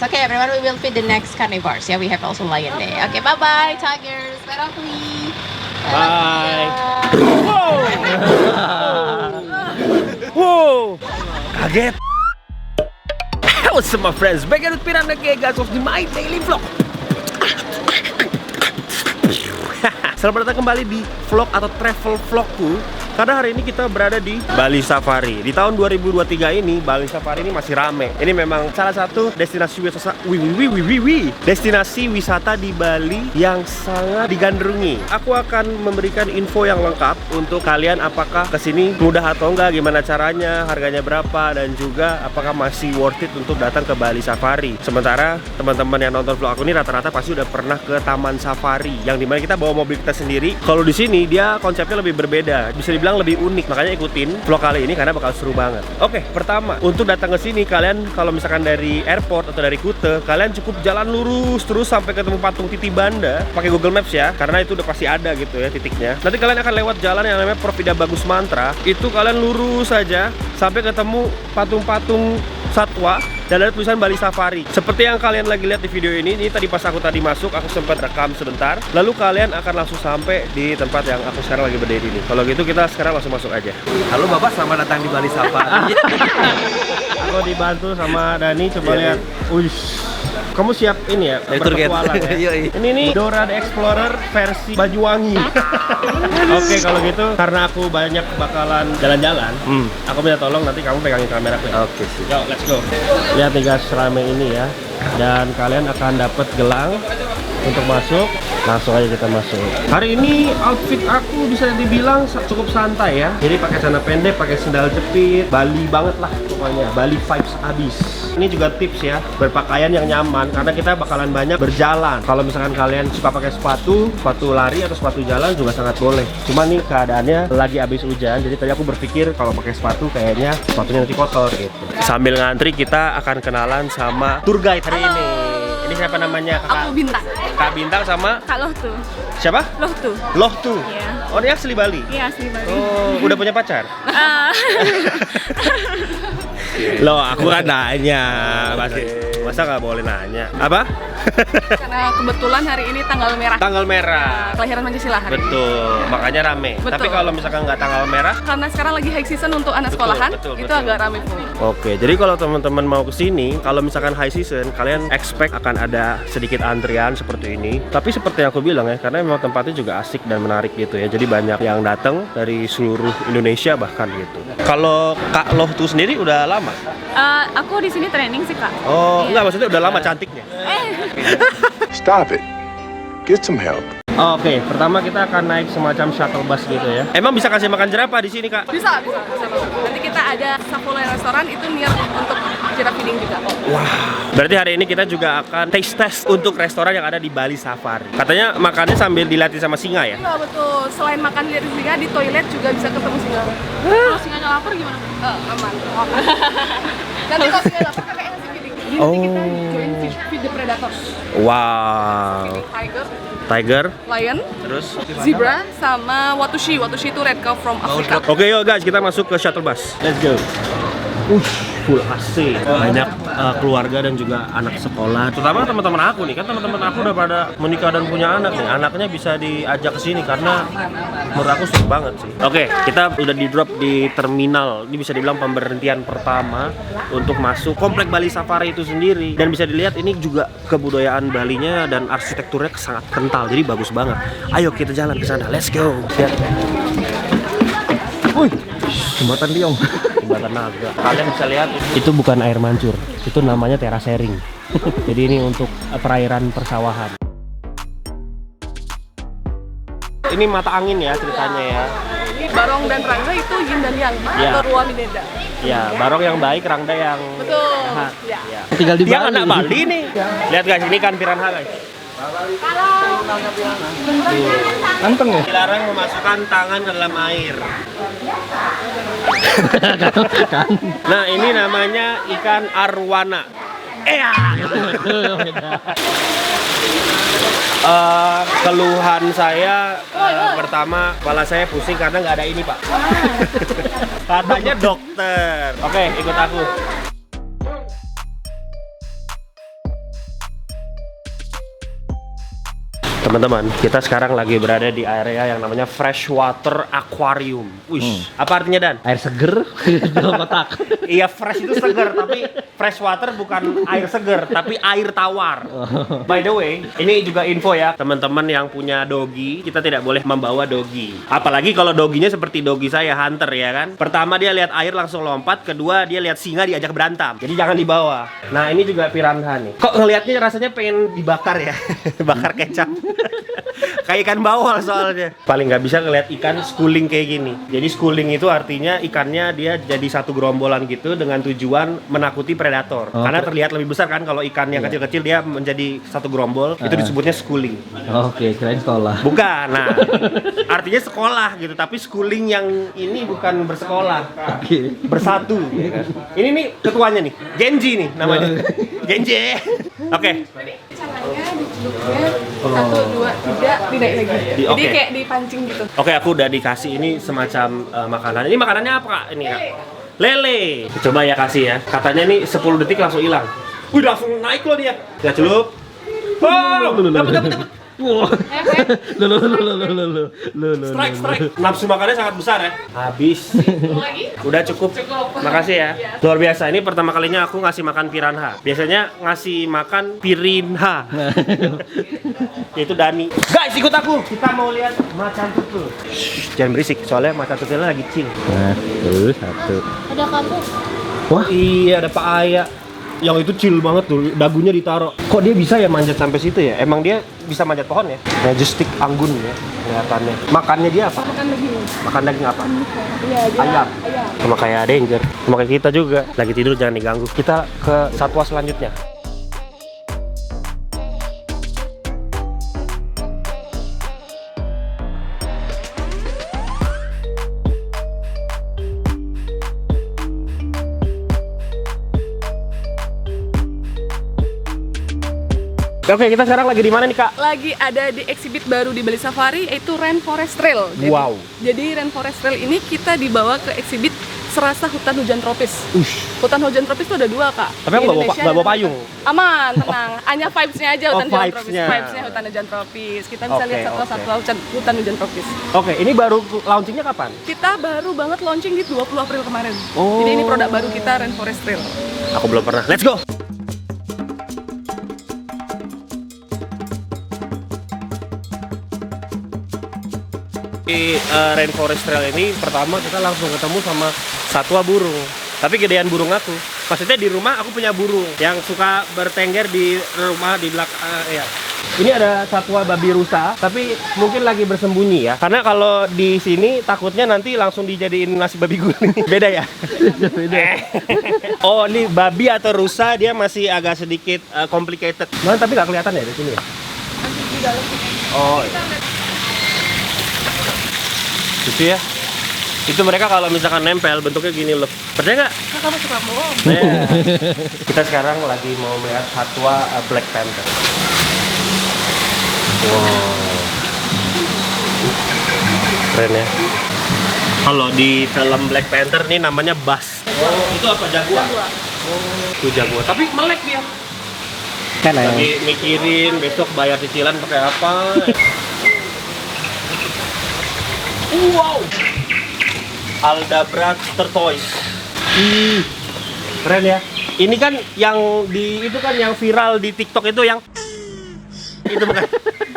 Okay, everyone, we will feed the next carnivores. Yeah, we have also lion day. Okay, bye-bye, tigers. Bye. Bye. Wow. Wow. Kaget. What's up, my friends? Back at Piranha guys of the My Daily Vlog. Selamat datang kembali di vlog atau travel vlogku. Karena hari ini kita berada di Bali Safari. Di tahun 2023 ini, Bali Safari ini masih rame. Ini memang salah satu destinasi wisata di Bali yang sangat digandrungi. Aku akan memberikan info yang lengkap untuk kalian, apakah kesini mudah atau enggak, gimana caranya, harganya berapa, dan juga apakah masih worth it untuk datang ke Bali Safari. Sementara teman-teman yang nonton vlog aku ini rata-rata pasti udah pernah ke Taman Safari, yang dimana kita bawa mobil kita sendiri. Kalau di sini dia konsepnya lebih berbeda, bisa dibilang lebih unik, makanya ikutin vlog kali ini karena bakal seru banget. Oke, pertama, untuk datang ke sini kalian kalau misalkan dari airport atau dari Kuta, kalian cukup jalan lurus terus sampai ketemu patung Titi Banda, pakai Google Maps ya, karena itu udah pasti ada gitu ya titiknya. Nanti kalian akan lewat jalan yang namanya Profida Bagus Mantra. Itu kalian lurus saja sampai ketemu patung-patung satwa dan ada tulisan Bali Safari. Seperti yang kalian lagi lihat di video ini tadi pas aku tadi masuk, aku sempat rekam sebentar. Lalu kalian akan langsung sampai di tempat yang aku sekarang lagi berdiri ini. Kalau gitu kita sekarang langsung masuk aja. Halo Bapak, selamat datang di Bali Safari. Aku dibantu sama Dani, coba lihat. Uish. Kamu siap ini ya? Berpetualang ya? Ini nih Dora the Explorer versi Banyuwangi. Oke, kalau gitu karena aku banyak bakalan jalan-jalan, aku minta tolong nanti kamu pegangin kamera aku ya. Oke sih. Yo, let's go. Lihat nih guys, rame ini ya. Dan kalian akan dapat gelang untuk masuk. Langsung aja kita masuk. Hari ini outfit aku bisa dibilang cukup santai ya. Jadi pakai celana pendek, pakai sandal jepit, Bali banget lah pokoknya. Bali vibes abis. Ini juga tips ya, berpakaian yang nyaman karena kita bakalan banyak berjalan. Kalau misalkan kalian suka pakai sepatu lari atau sepatu jalan juga sangat boleh. Cuma nih keadaannya lagi habis hujan, jadi tadi aku berpikir kalau pakai sepatu kayaknya sepatunya nanti kotor gitu. Sambil ngantri kita akan kenalan sama tour guide hari ini. Ini siapa namanya? Aku Bintang. Kak Bintang sama Kak Lohtu. siapa? Lohtu. Lohtu. Iya. Oh, dia asli Bali. Iya, asli Bali. Oh, udah punya pacar? Loh, aku kan nanya. Masa nggak boleh nanya? Apa? Karena kebetulan hari ini tanggal merah. Tanggal merah. Kelahiran Pancasila hari ini. Betul, makanya rame. Betul. Tapi kalau misalkan nggak tanggal merah, Karena sekarang lagi high season untuk anak sekolahan, betul, itu betul. agak rame full. oke. Jadi kalau teman-teman mau kesini, kalau misalkan high season, kalian expect akan ada sedikit antrian seperti ini. Tapi seperti yang aku bilang ya, karena memang tempatnya juga asik dan menarik gitu ya. Jadi banyak yang datang dari seluruh Indonesia bahkan gitu. Kalau Kak Lohtu sendiri udah lama? Aku di sini training sih, Kak. Oh, enggak, maksudnya udah lama cantiknya. Stop it. Get some help. Oke, pertama kita akan naik semacam shuttle bus gitu ya. Emang bisa kasih makan jerapah di sini, Kak? Bisa. Nanti kita ada Sapola restoran itu niat untuk jerap feeding juga. Berarti hari ini kita juga akan taste test untuk restoran yang ada di Bali Safari. Katanya makannya sambil dilatih sama singa ya? Iya, betul. Selain makan di singa, di toilet juga bisa ketemu singa. Kalau singanya lapar gimana? Aman. Nanti kalau singa lapar kakaknya ngasih feeding. Jadi kita join feed the predators. Wow. Tiger, Lion, terus zebra, sama watushi. Watushi itu red cow from Afrika. Oke, yuk guys, kita masuk ke shuttle bus. Let's go. Full AC. Banyak keluarga dan juga anak sekolah. Terutama teman-teman aku nih, kan teman-teman aku udah pada menikah dan punya anak nih. Anaknya bisa diajak ke sini karena menurut aku seru banget sih. Oke, kita udah di drop di terminal. Ini bisa dibilang pemberhentian pertama untuk masuk komplek Bali Safari itu sendiri. Dan bisa dilihat ini juga kebudayaan Balinya dan arsitekturnya sangat kental. Jadi bagus banget. Ayo kita jalan ke sana. Let's go. Wih, jembatan Liong. Jembatan Naga. Kalian bisa lihat itu bukan air mancur, itu namanya terasering. Jadi ini untuk perairan persawahan. Ini mata angin ya ceritanya ya. Ini Barong dan Rangga itu yin dan yang, Ya. atau Ruwa Mineda. Ya, Barong yang baik, Rangda yang Betul. jahat. Ya. Ya. Tinggal di Dia Bali. anak Bali nih. Lihat guys, ini kan piranha guys. Anteng ya? Dilarang memasukkan tangan ke dalam air. Nah, ini namanya ikan arwana. Keluhan saya pertama, kepala saya pusing karena nggak ada ini, Pak. Katanya dokter. Oke, ikut aku. Teman-teman, kita sekarang lagi berada di area yang namanya Freshwater Aquarium. Wih, apa artinya Dan? Air seger dalam kotak. Iya, fresh itu seger, tapi freshwater bukan air seger, tapi air tawar. By the way, ini juga info ya, teman-teman yang punya dogi, kita tidak boleh membawa dogi. Apalagi kalau doginya seperti dogi saya, Hunter ya kan. Pertama dia lihat air langsung lompat, kedua dia lihat singa diajak berantem. Jadi jangan dibawa. Nah, ini juga piranha nih. Kok ngelihatnya rasanya pengen dibakar ya? Bakar kecap. Kayak ikan bawal soalnya. Paling nggak bisa ngeliat ikan schooling kayak gini. Jadi schooling itu artinya ikannya dia jadi satu gerombolan gitu dengan tujuan menakuti predator. Karena terlihat lebih besar kan kalau ikan yang kecil-kecil dia menjadi satu gerombol, itu disebutnya schooling. Oke, kirain sekolah. Bukan, nah artinya sekolah gitu. Tapi schooling yang ini bukan bersekolah, bersatu. Ya kan? Ini nih ketuanya nih, Genji nih namanya. Genji. Oke. Caranya dicelupnya 1, 2, 3 dinaik lagi. Jadi Oke. kayak dipancing gitu. Oke, aku udah dikasih ini semacam makanan. Ini makanannya apa, Kak? Ini, Kak. Lele. Coba ya kasih ya. Katanya nih 10 detik langsung hilang. Wih, langsung naik loh dia. Ya celup. Wow, dapat. Strike. Nafsu makannya sangat besar ya. Habis. Udah cukup. Makasih ya. Luar biasa. Ini pertama kalinya aku ngasih makan piranha. Biasanya ngasih makan pirinha. Yaitu Dani. Guys, ikut aku. Kita mau lihat macan tutul. Jangan berisik, soalnya macan tutulnya lagi chill. Satu. Ada kamu. Wah, iya ada Pak Aya. Yang itu chill banget tuh, dagunya ditaruh. Kok dia bisa ya manjat sampai situ ya? Emang dia bisa manjat pohon ya? Majestic Anggun ya, kelihatannya. Makannya dia apa? Makan daging. Makan daging apa? Iya, Ayam. Sama kayak Danger. Sama kayak kita juga. Lagi tidur jangan diganggu. Kita ke satwa selanjutnya. Oke, kita sekarang lagi di mana nih, Kak? Lagi ada di exhibit baru di Bali Safari, yaitu Rainforest Trail. Wow. Jadi Rainforest Trail ini kita dibawa ke exhibit serasa hutan hujan tropis. Hutan hujan tropis itu ada 2, Kak. Tapi aku nggak bawa payung. Aman, tenang. Hanya vibes-nya aja hutan hujan tropis. Vibes-nya. Vibes-nya hutan hujan tropis. Kita bisa Oke, lihat satwa-satwa hutan hujan tropis. Oke, ini baru launchingnya kapan? Kita baru banget launching di 20 April kemarin. Oh. Jadi ini produk baru kita, Rainforest Trail. Aku belum pernah. Let's go! Di Rainforest Trail ini pertama kita langsung ketemu sama satwa burung. Tapi gedean burung aku. Maksudnya di rumah aku punya burung yang suka bertengger di rumah di belakang. Ya. Ini ada satwa babi rusa, tapi mungkin lagi bersembunyi ya. Karena kalau di sini takutnya nanti langsung dijadiin nasi babi guling. Beda ya? Beda. Oh, ini babi atau rusa dia masih agak sedikit complicated. Nah, tapi nggak kelihatan ya di sini ya? Oh. Iya. Gitu ya. Itu mereka kalau misalkan nempel bentuknya gini loh. Percaya nggak? Kamu suka bohong. Nah, kita sekarang lagi mau melihat satwa Black Panther. Wow. Keren ya. Kalau di film Black Panther nih namanya Buzz. Oh, itu apa? Jaguar? Oh, itu jaguar. Tapi melek dia. Kan ya. Lagi mikirin besok bayar cicilan pakai apa. Wow. Aldabra tortoise. Keren ya. Ini kan yang di itu kan yang viral di TikTok itu yang itu bukan.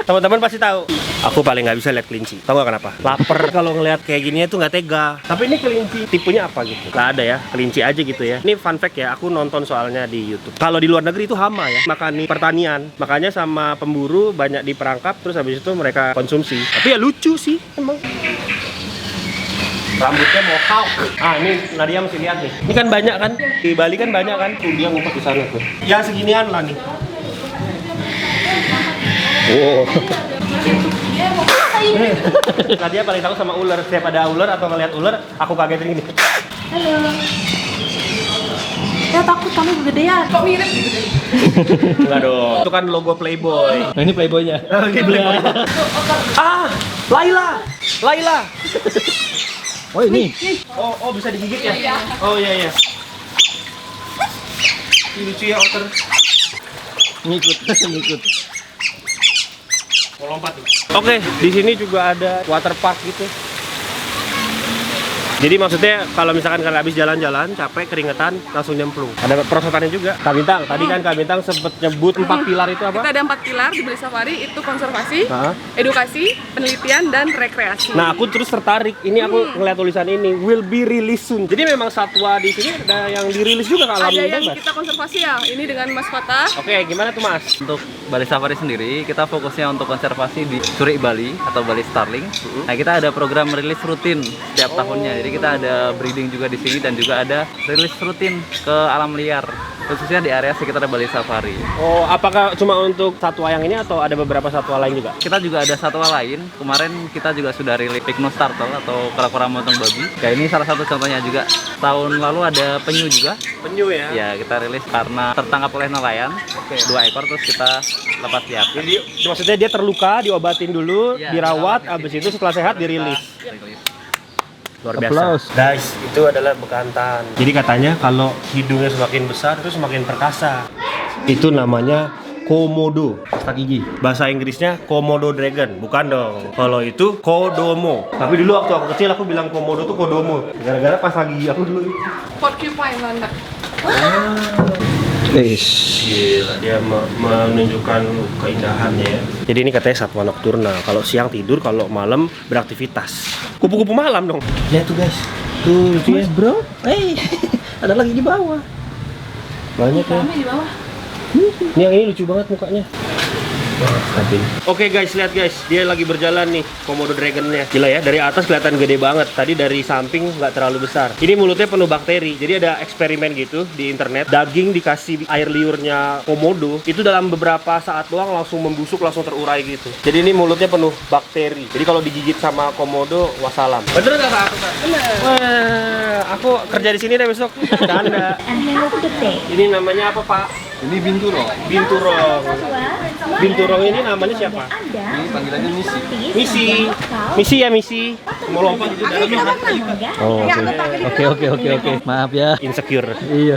Teman-teman pasti tahu. Aku paling nggak bisa lihat kelinci. Tahu nggak kenapa? Lapar kalau ngelihat kayak gini itu nggak tega. Tapi ini kelinci tipenya apa gitu? Nggak ada ya, kelinci aja gitu ya. Ini fun fact ya, aku nonton soalnya di YouTube. Kalau di luar negeri itu hama ya, makani pertanian. Makanya sama pemburu banyak diperangkap, terus habis itu mereka konsumsi. Tapi ya lucu sih emang. Rambutnya mohawk. Ah, ini Nadia mesti lihat nih. Ini kan banyak kan? Di Bali kan banyak kan? Tuh dia ngumpet di sana tuh. Ya seginian lah nih. Wow. Nadia paling tahu sama ular. Setiap ada ular atau ngeliat ular, aku kagetin gini. Halo. Ya takut kamu kegedean. Kok mirip gitu? Enggak dong. Itu kan logo Playboy. Nah, ini playboynya. Ini Playboy. Ah, Laila. Laila. Oh ini. Oh bisa digigit ya? Oh iya. Ini lucu ya otter. Ngikut. Mau lompat nih. Oke, di sini juga ada water park gitu. Jadi maksudnya kalau misalkan kalian habis jalan-jalan capek keringetan langsung nyemplung. Ada perosotannya juga. Kak Bintang, tadi kan Kak Bintang sempet nyebut 4 pilar itu apa? Kita ada 4 pilar di Bali Safari, itu konservasi, edukasi, penelitian, dan rekreasi. Nah, aku terus tertarik. Ini aku ngeliat tulisan ini, will be released soon. Jadi memang satwa di sini ada yang dirilis juga ke alam Ada yang bebas. kita konservasi ya, ini dengan maskota. Oke, gimana tuh Mas? Untuk Bali Safari sendiri, kita fokusnya untuk konservasi di Curi Bali atau Bali Starling. Nah, kita ada program rilis rutin setiap tahunnya. Jadi kita ada breeding juga di sini dan juga ada rilis rutin ke alam liar, khususnya di area sekitar Bali Safari. Oh, apakah cuma untuk satwa yang ini atau ada beberapa satwa lain juga? Kita juga ada satwa lain. Kemarin kita juga sudah rilis Pycnus turtle atau kura-kura motong babi. Kayak ini salah satu contohnya juga. Tahun lalu ada penyu juga. Penyu ya? Ya, kita rilis karena tertangkap oleh nelayan. 2 ekor terus kita lepas liarkan. Jadi maksudnya dia terluka, diobatin dulu, Ya, dirawat, dirawat, habis itu setelah sehat dirilis. Rilis. Luar biasa. Guys, itu adalah bekantan. Jadi katanya kalau hidungnya semakin besar itu semakin perkasa. Itu namanya Komodo. Pasta gigi. Bahasa Inggrisnya Komodo Dragon, bukan dong. Kalau itu Kodomo. Tapi dulu waktu aku kecil aku bilang Komodo tuh Kodomo. Gara-gara pasta gigi aku dulu. Porcupine landak. Gila, dia menunjukkan keindahannya ya. Jadi ini katanya satwa nokturnal. Kalau siang tidur, kalau malam beraktivitas. Kupu-kupu malam dong. Lihat tuh guys. Tuh lucu ya bro. Ada lagi di bawah. Banyak ya. Di bawah. Ini yang ini lucu banget mukanya. Oke guys, lihat guys, dia lagi berjalan nih Komodo Dragon-nya. Gila ya, dari atas kelihatan gede banget. Tadi dari samping nggak terlalu besar. Ini mulutnya penuh bakteri. Jadi ada eksperimen gitu di internet. Daging dikasih air liurnya Komodo, itu dalam beberapa saat doang langsung membusuk, langsung terurai gitu. Jadi ini mulutnya penuh bakteri. Jadi kalau digigit sama Komodo, wassalam. Bener nggak Kak? Aku, Kak? Bener. Wah, aku kerja di sini deh besok. Canda. Ini namanya apa Pak? Ini binturong. Binturong. Binturong ini namanya siapa? Ini panggilannya misi. Misi. Misi ya misi. Mau lompat itu dalamnya. Oh, Oke. Maaf ya. insecure. Iya.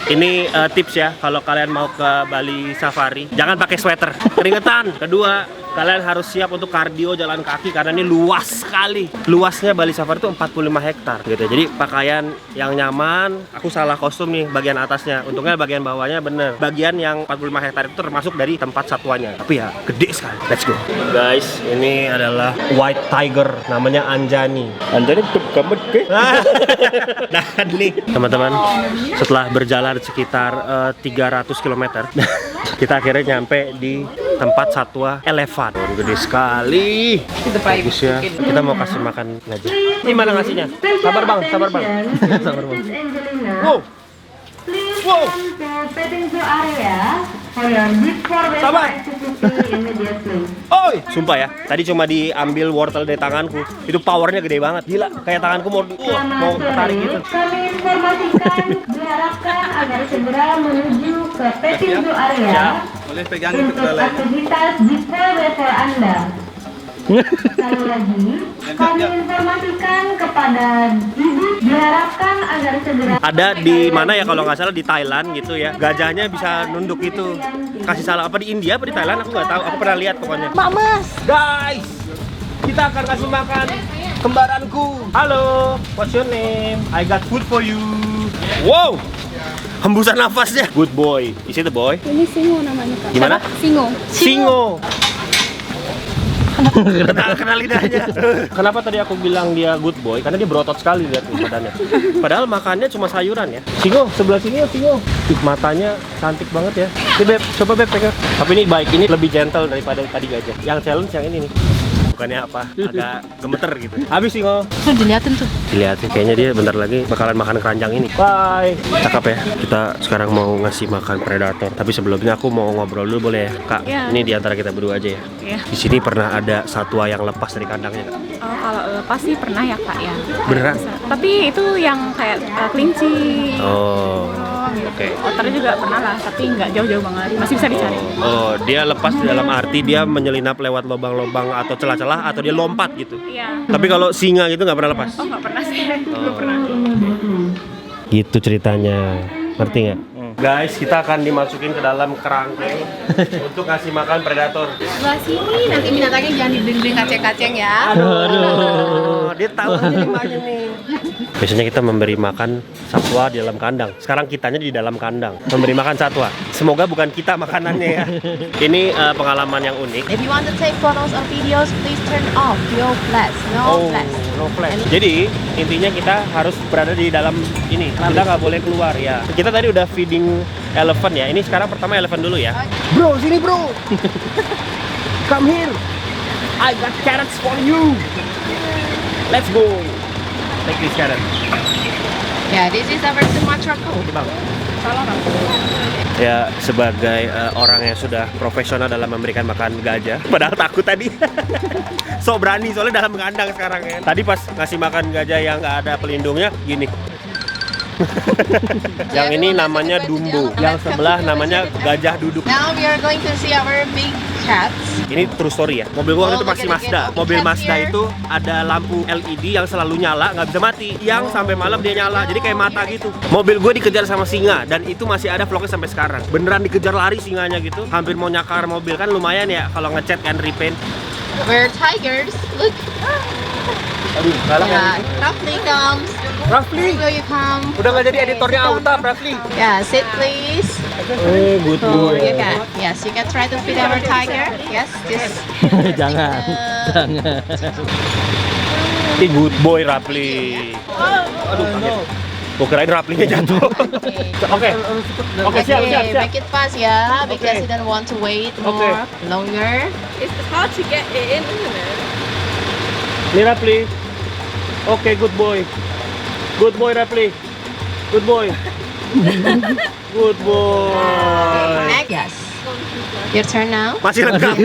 Ini tips ya kalau kalian mau ke Bali Safari, jangan pakai sweater, keringetan. Kedua, kalian harus siap untuk kardio jalan kaki karena ini luas sekali. Luasnya Bali Safari itu 45 hektar gitu. Jadi pakaian yang nyaman. Aku salah kostum nih bagian atasnya. Untungnya bagian bawahnya bener. Bagian yang 45 hektar itu termasuk dari tempat satwanya. Tapi ya gede sekali. Let's go. Guys, ini adalah white tiger namanya Anjani. Anjani tuh kemet ke? Nah, nih teman-teman, setelah berjalan sekitar 300 km kita akhirnya nyampe di tempat satwa elefant. Gede sekali. Bagus ya. Kita mau kasih makan aja. Ini mana ngasihnya? Sabar bang, sabar bang. Sabar bang. Wow. Wow. Sabar. Oi, sumpah ya. Tadi cuma diambil wortel dari tanganku. Itu powernya gede banget. Gila, kayak tanganku mau ketarik gitu. Kami informasikan diharapkan agar segera menuju ke petting zoo area Boleh pegang untuk aktivitas di travel Anda. Sekali lagi, kami informasikan kepada diharapkan agar segera Ada di mana ya kalau nggak salah di Thailand gitu ya. Gajahnya bisa nunduk itu. Kasih salah apa di India apa di Thailand aku nggak tahu. Aku pernah lihat pokoknya. Mamas. Guys, kita akan kasih makan kembaranku. Halo, what's your name? I got food for you. Wow. Hembusan nafasnya. Good boy. Is it the boy? Ini singo namanya Kak. Gimana? Singo. Singo. Kenal lidahnya. Kenapa tadi aku bilang dia good boy? Karena dia berotot sekali lihat badannya. Padahal makannya cuma sayuran ya. Singo, sebelah sini ya Singo. Matanya cantik banget ya. Ini Beb, coba Beb pegang. Tapi ini baik, ini lebih gentle daripada tadi gajah. Yang challenge yang ini nih. Bukannya apa, agak gemeter gitu. Habis Singo. Tuh diliatin tuh. Dilihatin, kayaknya dia bentar lagi bakalan makan keranjang ini. Bye. Cakep ya. Kita sekarang mau ngasih makan predator. Tapi sebelumnya aku mau ngobrol dulu boleh ya, Kak? Iya. Ini di antara kita berdua aja ya. Iya. Di sini pernah ada satwa yang lepas dari kandangnya, Kak? Oh, kalau lepas sih pernah ya Kak ya. Beneran? Tapi itu yang kayak kelinci. Oh. Oke. Otter juga pernah lah, tapi nggak jauh-jauh banget. Masih bisa dicari. Oh, dia lepas dalam arti dia menyelinap lewat lubang-lubang atau celah-celah atau dia lompat gitu. Iya. Tapi kalau singa gitu nggak pernah lepas. Oh, nggak pernah sih. Belum pernah. Gitu ceritanya. Ngerti nggak? Guys, kita akan dimasukin ke dalam kerangkeng untuk kasih makan predator. Sebelah sini nanti binatangnya jangan dideng-deng kaceng-kaceng ya. Aduh, dia tahu aja limanya nih. Biasanya kita memberi makan satwa di dalam kandang. Sekarang kitanya di dalam kandang memberi makan satwa. Semoga bukan kita makanannya ya. Ini pengalaman yang unik. If you want to take photos or videos, please turn off your flash. No flash. No flash. Jadi intinya kita harus berada di dalam ini. Kita nggak boleh keluar ya. Kita tadi udah feeding elephant ya. Ini sekarang pertama elephant dulu ya. Bro, sini bro. Come here. I got carrots for you. Let's go. Take this carrot. Yeah, this is our Sumatra cow. Bang. Ya, sebagai orang yang sudah profesional dalam memberikan makan gajah, padahal takut tadi. So berani soalnya dalam kandang sekarang ya. Tadi pas ngasih makan gajah yang nggak ada pelindungnya, gini. Yang ini namanya Dumbo, yang sebelah namanya gajah duduk. Now we are going to see our big cats. Ini true story ya. Mobil gua waktu itu masih Mazda. Mobil Mazda itu ada lampu LED yang selalu nyala, nggak bisa mati. Yang sampai malam dia nyala, jadi kayak mata gitu. Mobil gue dikejar sama singa dan itu masih ada vlognya sampai sekarang. Beneran dikejar lari singanya gitu, hampir mau nyakar mobil kan lumayan ya kalau ngecat and repaint. We're tigers. Look. Aduh, galak Yeah, Rafli comes. Rafli, Will you come? udah nggak jadi editornya Auta, Rafli. Yeah, sit please. Good So boy. you can, yes, you can try to feed our tiger. Yes, just. Jangan. Jangan. Ih, good boy Rafli. Aduh, kaget. Gue kirain Raflinya jatuh. Oke, oke, siap. Make it fast ya, because Okay. you don't want to wait more Okay. longer. It's hard to get it in, isn't it? Nih Rafli. Oke, good boy. Good boy Rafli. Good boy. Good boy. Next, yes. Your turn now. Masih lengkap.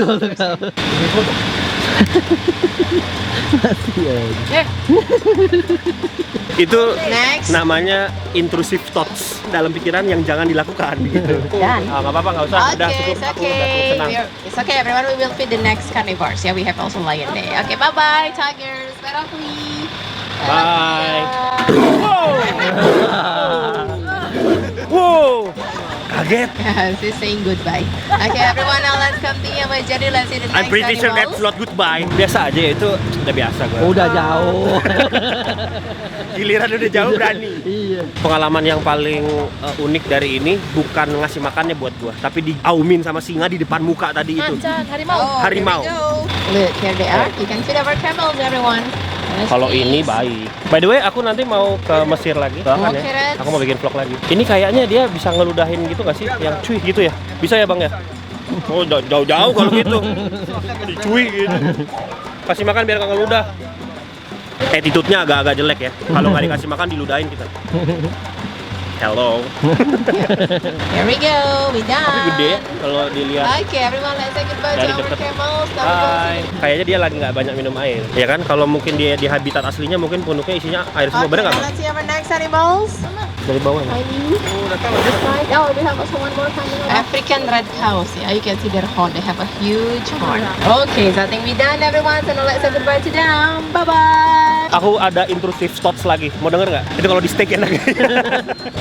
Itu Next. namanya intrusive thoughts dalam pikiran yang jangan dilakukan gitu. Done. Nggak apa-apa, nggak usah. Udah Okay, cukup. it's Aku udah okay. senang. It's okay, everyone. We will feed the next carnivores. Yeah, we have also lion day. Okay, bye-bye, tigers. Bye, Rafli. Bye. Wow. Wow. Kaget. Yes, he's saying goodbye. Okay, everyone, now let's continue my journey. Let's see the next I'm pretty sure animals. that's not goodbye. Biasa aja itu udah biasa gue. Udah jauh. Giliran udah jauh berani. Iya. Pengalaman yang paling unik dari ini bukan ngasih makannya buat gua, tapi diaumin sama singa di depan muka tadi itu. Oh, Harimau. here we go. Look, here they are. You can feed our camels, everyone. Yes, Kalau please. ini baik. By the way, aku nanti mau ke Mesir lagi. Doakan Oke, ya. Red. Aku mau bikin vlog lagi. Ini kayaknya dia bisa ngeludahin gitu nggak sih? Yang cuy gitu ya? Bisa ya bang ya? Oh jauh-jauh kalau gitu. Cuy gitu. Kasih makan biar nggak ngeludah. Attitude-nya agak-agak jelek ya. Kalau nggak dikasih makan diludahin kita. Hello. Here we go. We done. Tapi gede kalau dilihat. Okay, everyone, let's say goodbye Dari to our deket. camels. Now we go Hai. Kayaknya dia lagi nggak banyak minum air. Ya kan? Kalau mungkin dia di habitat aslinya mungkin punuknya isinya air see. semua. Okay, Bener nggak now bang? let's see our next animals. Dari bawah ya? Tiny. This side. Oh, we have also one more tiny one. African red cows. Yeah, you can see their horn. They have a huge horn. Okay, so I think we done, everyone. So now let's say goodbye to them. Bye-bye. Aku ada intrusive thoughts lagi. Mau denger nggak? Itu kalau di steak enak.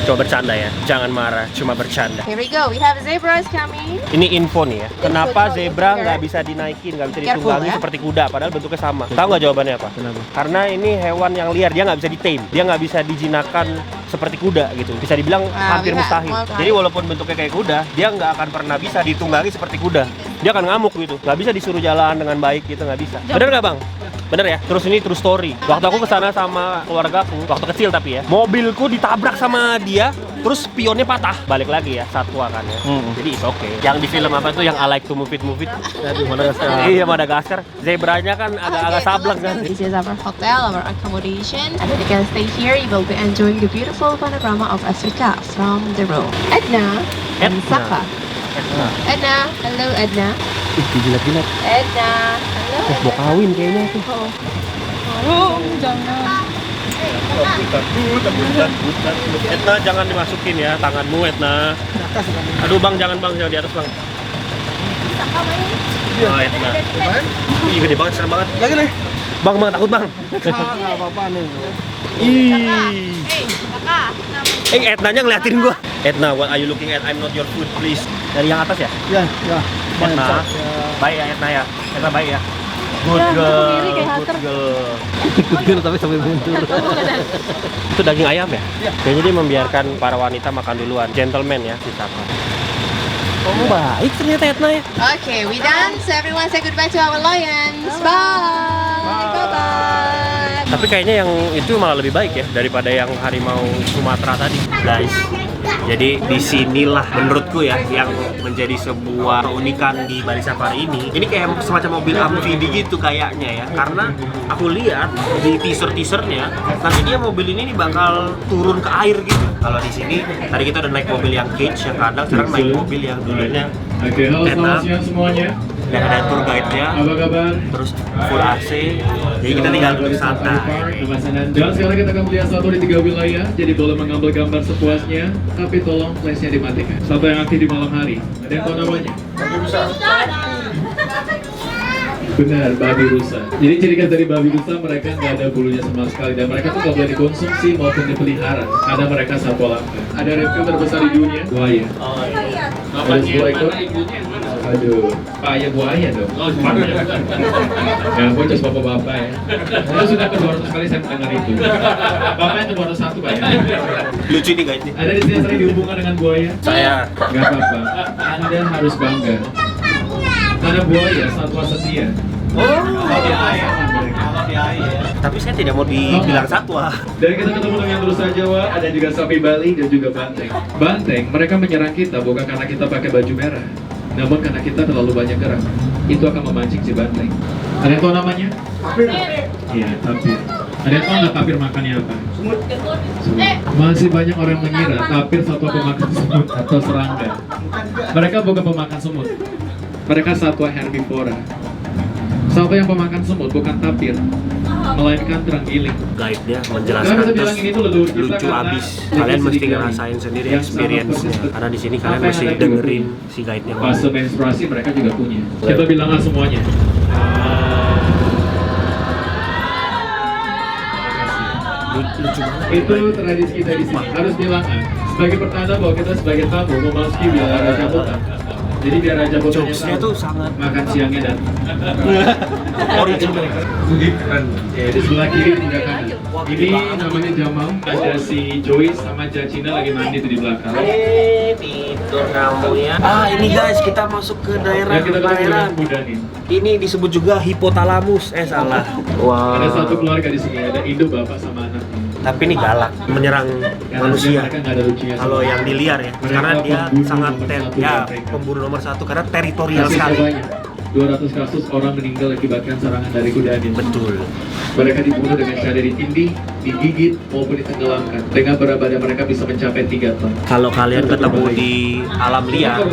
Coba bercanda ya. Jangan marah, cuma bercanda. Here we go. We have zebras coming. Ini info nih ya. Kenapa Info zebra here. nggak bisa dinaikin, nggak bisa Careful, ditunggangi ya. seperti kuda, padahal bentuknya sama. Tahu nggak jawabannya apa? Kenapa? Karena ini hewan yang liar, dia nggak bisa ditame, dia nggak bisa dijinakkan seperti kuda gitu. Bisa dibilang hampir lihat, mustahil. mau Jadi walaupun bentuknya kayak kuda, dia nggak akan pernah bisa ditunggangi seperti kuda. Dia akan ngamuk gitu. Nggak bisa disuruh jalan dengan baik gitu, nggak bisa. Bener nggak bang? Bener ya? Terus ini true story. Waktu aku kesana sama keluargaku, waktu kecil tapi ya, mobilku ditabrak sama dia, terus spionnya patah. Balik lagi ya, satwa kan ya. Jadi it's okay. Yang di film apa tuh yang I Like to Move It? Aduh, Madagaskar. Iya Madagaskar. Zebranya kan agak-agak sableng kan. This is our hotel, our accommodation. And you can stay here. You will be enjoying the beautiful panorama of Africa from the road. Edna and Edna. Saka. Edna, hello Edna. Ih, jilat-jilat. Edna, hello. Mau kawin kayaknya tuh. Edna jangan dimasukin ya tanganmu Edna. Aduh bang jangan di atas bang. Oh Edna. Ih gede banget serem banget. Lagi nih. Bang, takut bang. Nggak apa-apa nih. Etnanya ngeliatin gua. Etna, what are you looking at? I'm not your food, please. Dari yang atas ya? Ya. Etna, baik ya Etna ya. Etna baik ya. Good girl, good girl. Ikut tapi sampai mundur. Itu daging ayam ya? Kayaknya dia membiarkan para wanita makan duluan. Gentleman ya, si Saka. Oh, baik ternyata Etna ya. Okay, we done. So everyone say goodbye to our lions. Bye. Bye. Tapi kayaknya yang itu malah lebih baik ya daripada yang harimau Sumatera tadi, guys. Jadi disinilah menurutku ya yang menjadi sebuah keunikan di Bali Safari ini. Ini kayak semacam mobil amfidi gitu kayaknya ya. Karena aku lihat di teaser-teasernya nanti dia mobil ini bakal turun ke air gitu. Kalau di sini tadi kita udah naik mobil yang cage yang kadang, sekarang naik mobil yang dulunya Oke, halo selamat siang semuanya. dan ada tour guide-nya, Apa kabar? terus full AC. Jadi kita tinggal duduk santai. Dan sekarang kita akan melihat satu di 3 wilayah. Jadi boleh mengambil gambar sepuasnya, tapi tolong flash-nya dimatikan. Satu yang aktif di malam hari. Ada yang tahu namanya? Benar, babi rusa. Jadi ciri khas dari babi rusa, mereka nggak ada bulunya sama sekali dan mereka tuh nggak boleh dikonsumsi maupun dipelihara karena mereka satwa langka. Ada reptil terbesar di dunia, buaya. Ada 10 ekor. Aduh, paya buaya dong. Ya, bocah bapak-bapak ya. Saya sudah ke 200 kali saya mendengar itu. Bapaknya ke 201 Pak ya. Lucu nih guys nih. Ada di sini yang sering dihubungkan dengan buaya? Saya Gak apa-apa. Anda harus bangga. Karena buaya satwa setia. tapi saya tidak mau dibilang satwa. Dan kita ketemu dengan rusa Jawa, ada juga sapi Bali dan juga banteng. Banteng, mereka menyerang kita bukan karena kita pakai baju merah, namun karena kita terlalu banyak gerak. Itu akan memancing si banteng. Ada yang tahu namanya? Tapir. Iya, tapir. Ada yang tahu nggak tapir makannya apa? Semut. Masih banyak orang mengira tapir satwa pemakan semut atau serangga. Mereka bukan pemakan semut. Mereka satwa herbivora. Satwa yang pemakan semut bukan tapir, melainkan terenggiling. Guide-nya menjelaskan terus lucu abis. Kalian mesti ngerasain sendiri experience-nya. Karena di sini kalian mesti dengerin si guide-nya. Fase menstruasi mereka juga punya. Kita bilang semuanya. Lucu banget. Itu tradisi kita di sini. Harus bilang sebagai pertanda bahwa kita sebagai tamu memasuki wilayah Raja Botan. Jadi biar Raja Botannya Jokes-nya tuh sangat makan siangnya dan original. keren. Ya, di sebelah kiri tidak kanan. Ini namanya Jamal. Ada si Joyce sama Jacina lagi mandi tuh di belakang. Tidur kamu ya. Ini guys, kita masuk ke daerah Dan kita ketemu dengan perairan. kuda nih. Ini disebut juga hipotalamus. Salah. Ada satu keluarga di sini, ada induk bapak sama anak. Tapi ini galak, menyerang manusia. Mereka nggak ada lucunya. Kalau yang diliar ya, karena dia sangat pembunuh nomor satu karena teritorial sekali. 200 kasus orang meninggal akibatkan serangan dari kuda ini. Betul. Mereka dibunuh dengan cara ditindih, digigit, maupun ditenggelamkan. Dengan berat badan mereka bisa mencapai 3 ton. Kalau kalian ketemu di alam liar,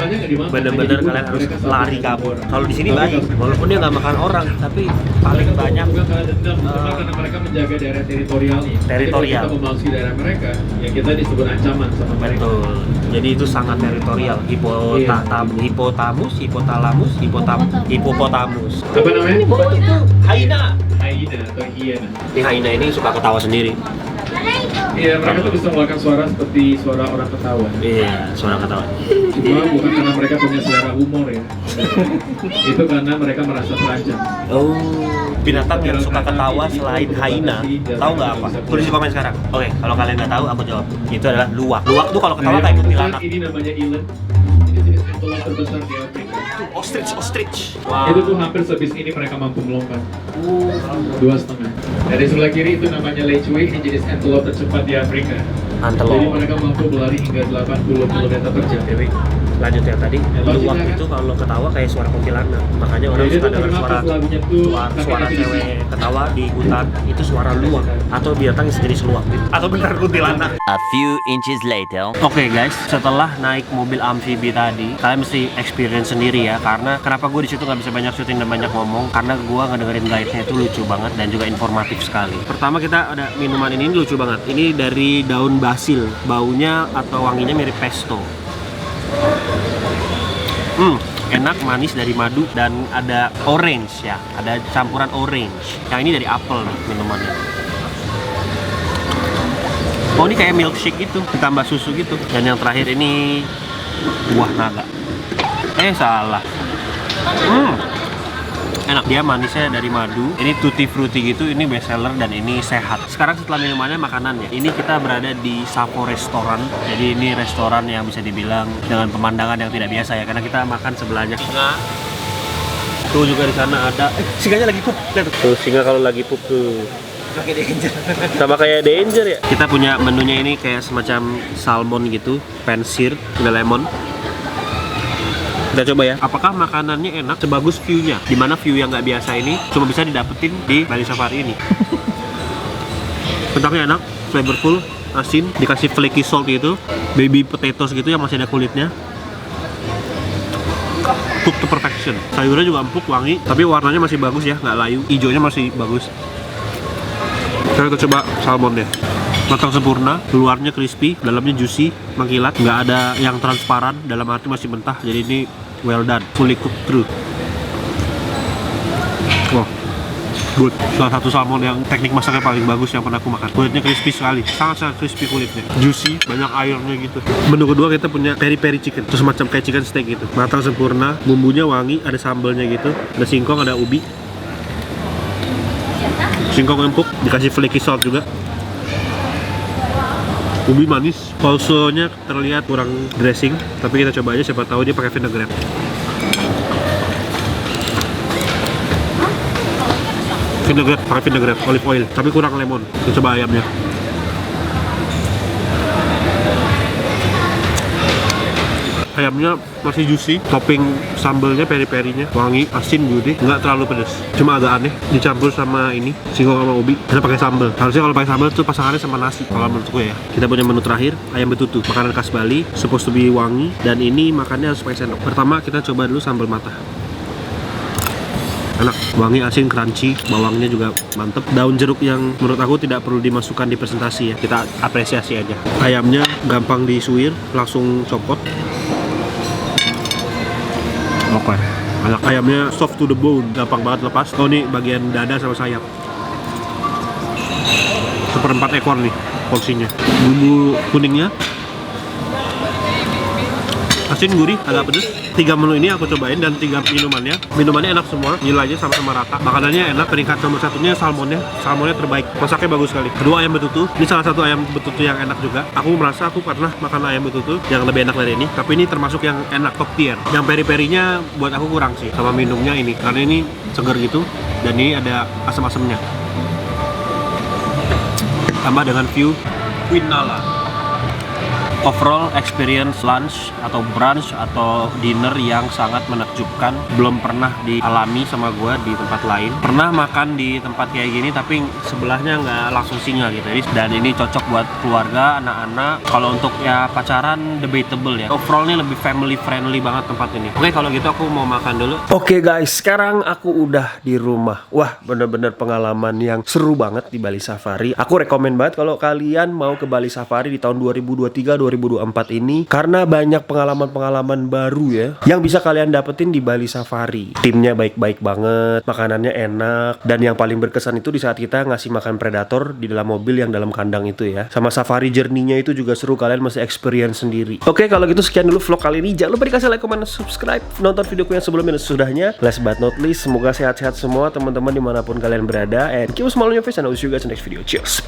bener-bener kalian harus lari kabur. Kalau di sini baik, walaupun dia nggak makan orang, tapi paling banyak Bukan karena dendam, cuma karena mereka menjaga daerah teritorialnya. Teritorial. Jadi kalau kita memasuki daerah mereka, ya kita disebut ancaman sama mereka. betul. Jadi itu sangat teritorial. Hipotamus, hipopotamus. Apa namanya? Itu hyena. Hyena atau hiena. Ini hyena ini suka ketawa sendiri. Iya, mereka tuh bisa mengeluarkan suara seperti suara orang ketawa. Iya, suara ketawa. Cuma bukan karena mereka punya selera humor ya. Itu karena mereka merasa terancam. Oh, binatang yang suka ketawa selain hyena, tahu nggak apa? Tulis di komen sekarang. Oke, kalau kalian nggak tahu, aku jawab. Itu adalah luwak. Luwak tuh kalau ketawa kayak kuntilanak. Ini namanya eland. Ini jenis antelope terbesar di Afrika. Ostrich. Itu tuh hampir sebis ini mereka mampu melompat. 2,5. Dari sebelah kiri itu namanya lechwe, ini jenis antelope tercepat di Afrika. Jadi Antelope. mereka mampu berlari hingga 80 km per jam. Lanjut yang tadi, luwak itu kalau ketawa kayak suara kuntilanak. Makanya orang Jadi suka itu dengar kenapa lagunya tuh suara cewek ketawa di hutan itu suara luwak atau binatang yang sejenis luwak atau benar kuntilanak. A few inches later. Oke guys, setelah naik mobil amfibi tadi, kalian mesti experience sendiri ya. Karena kenapa gue di situ nggak bisa banyak syuting dan banyak ngomong? Karena gue ngedengerin guide-nya itu lucu banget dan juga informatif sekali. Pertama kita ada minuman ini lucu banget. Ini dari daun basil, baunya atau wanginya mirip pesto. Enak, manis dari madu dan ada orange ya. Ada campuran orange. Yang ini dari apel nih minumannya. Oh, ini kayak milkshake gitu, ditambah susu gitu. Dan yang terakhir ini buah naga. Salah. Enak, dia manisnya dari madu. Ini tutti frutti gitu, ini best seller dan ini sehat. Sekarang setelah minumannya, makanannya. Ini kita berada di Savo Restoran. Jadi ini restoran yang bisa dibilang dengan pemandangan yang tidak biasa ya, karena kita makan sebelahnya singa. Tuh juga di sana ada. Singanya lagi pup. Lihat tuh, singa kalau lagi pup tuh. Sama kayak Danger ya. Kita punya menunya ini kayak semacam salmon gitu, pan-seared, ada lemon. Kita coba ya, apakah makanannya enak sebagus view-nya? Dimana view yang nggak biasa ini cuma bisa didapetin di Bali Safari ini. Kentangnya enak, flavorful, asin, dikasih flaky salt gitu, baby potatoes gitu yang masih ada kulitnya. Cook to perfection. Sayurnya juga empuk, wangi, tapi warnanya masih bagus ya, nggak layu. Hijaunya masih bagus. Kita coba salmonnya. Matang sempurna, luarnya crispy, dalamnya juicy, mengkilat, nggak ada yang transparan, dalam arti masih mentah, jadi ini well done, fully cooked through. Wow, good. Salah satu salmon yang teknik masaknya paling bagus yang pernah aku makan. Kulitnya crispy sekali, sangat-sangat crispy kulitnya, juicy, banyak airnya gitu. Menu kedua kita punya peri-peri chicken, terus semacam kayak chicken steak gitu. Matang sempurna, bumbunya wangi, ada sambalnya gitu, ada singkong, ada ubi. Singkong empuk, dikasih flaky salt juga. Ubi manis, coleslaw-nya terlihat kurang dressing, tapi kita coba aja, siapa tahu dia pakai vinaigrette. Pakai vinaigrette, olive oil, tapi kurang lemon. Kita coba ayamnya. Ayamnya masih juicy, topping sambelnya peri-perinya wangi, asin, gurih, nggak terlalu pedas, cuma agak aneh dicampur sama ini singkong sama ubi. Karena pakai sambal, harusnya kalau pakai sambal tuh pasangannya sama nasi kalau menurutku ya. Kita punya menu terakhir, ayam betutu, makanan khas Bali, supposed to be wangi, dan ini makannya harus pakai sendok. Pertama kita coba dulu sambal matah. Enak, wangi, asin, crunchy, bawangnya juga mantep. Daun jeruk yang menurut aku tidak perlu dimasukkan di presentasi ya, kita apresiasi aja. Ayamnya gampang disuir, langsung copot. Oke, anak ayamnya soft to the bone, gampang banget lepas. Oh, nih bagian dada sama sayap. 1/4 ekor nih porsinya. Bumbu kuningnya asin, gurih, agak pedes. 3 menu ini aku cobain dan 3 minumannya. Minumannya enak semua, nilainya sama-sama rata. Makanannya enak, peringkat nomor 1-nya salmonnya terbaik. Masaknya bagus sekali. Kedua, ayam betutu. Ini salah satu ayam betutu yang enak juga. Aku merasa aku pernah makan ayam betutu yang lebih enak dari ini, tapi ini termasuk yang enak, top tier. Yang peri-perinya buat aku kurang sih, sama minumnya ini, karena ini seger gitu dan ini ada asam-asamnya. Tambah dengan view Quinala. Overall experience lunch atau brunch atau dinner yang sangat menakjubkan, belum pernah dialami sama gue di tempat lain. Pernah makan di tempat kayak gini tapi sebelahnya nggak langsung singa gitu, dan ini cocok buat keluarga, anak-anak. Kalau untuk ya pacaran debatable ya. Overall ini lebih family friendly banget tempat ini. Oke, kalau gitu aku mau makan dulu. Oke guys, sekarang aku udah di rumah. Wah, bener-bener pengalaman yang seru banget di Bali Safari. Aku rekomen banget kalau kalian mau ke Bali Safari di tahun 2023-2024 ini, karena banyak pengalaman-pengalaman baru ya yang bisa kalian dapetin di Bali Safari. Timnya baik-baik banget, makanannya enak, dan yang paling berkesan itu di saat kita ngasih makan predator di dalam mobil yang dalam kandang itu ya. Sama safari journey-nya itu juga seru, kalian masih experience sendiri. Oke, kalau gitu sekian dulu vlog kali ini. Jangan lupa dikasih like, comment, subscribe, nonton videoku yang sebelumnya dan sesudahnya. Last but not least, semoga sehat-sehat semua teman-teman dimanapun kalian berada, and keep smiling on your face, and I'll see you guys in the next video. Cheers.